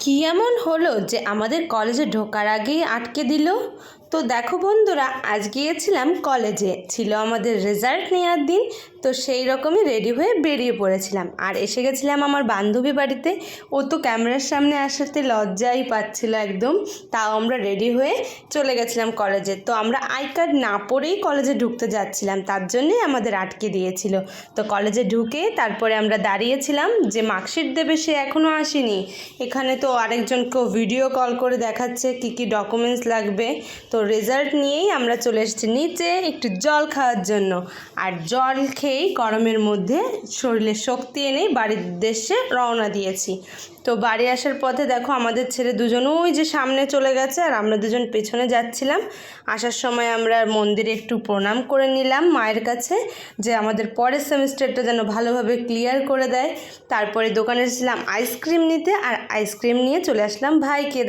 কি এমন হলো যে আমাদের কলেজে ঢোকার আগেই আটকে দিল। তো দেখো বন্ধুরা, আজ গিয়েছিলাম কলেজে, ছিল আমাদের রেজাল্ট নেওয়ার দিন। তো সেই রকমই রেডি হয়ে বেরিয়ে পড়েছিলাম আর এসে গেছিলাম আমার বান্ধবী বাড়িতে। ও তো ক্যামেরার সামনে আসাতে লজ্জাই পাচ্ছিল একদম। তাও আমরা রেডি হয়ে চলে গেছিলাম কলেজে। তো আমরা আই কার্ড না পরেই কলেজে ঢুকতে যাচ্ছিলাম, তার জন্যই আমাদের আটকে দিয়েছিল। তো কলেজে ঢুকে তারপরে আমরা দাঁড়িয়েছিলাম যে মার্কশিট দেবে, সে এখনও আসেনি। এখানে তো আরেকজনকেও ভিডিও কল করে দেখাচ্ছে কি কি ডকুমেন্টস লাগবে। তো রেজাল্ট নিয়েই আমরা চলে এসেছি নিচে একটু জল খাওয়ার জন্য। আর জল খেয়েই গরমের মধ্যে শরীরে শক্তি এনে বাড়ির উদ্দেশ্যে রওনা দিয়েছি। তো বাড়ি আসার পথে দেখো আমাদের ছেলে দুজন ওই যে সামনে চলে গেছে আর আমরা দুজন পেছনে যাচ্ছিলাম। আসার সময় আমরা মন্দিরে একটু প্রণাম করে নিলাম মায়ের কাছে, যে আমাদের পরের সেমিস্টারটা যেন ভালোভাবে ক্লিয়ার করে দেয়। তারপরে দোকানে এসেছিলাম আইসক্রিম নিতে, আর আইসক্রিম নিয়ে চলে আসলাম ভাইকে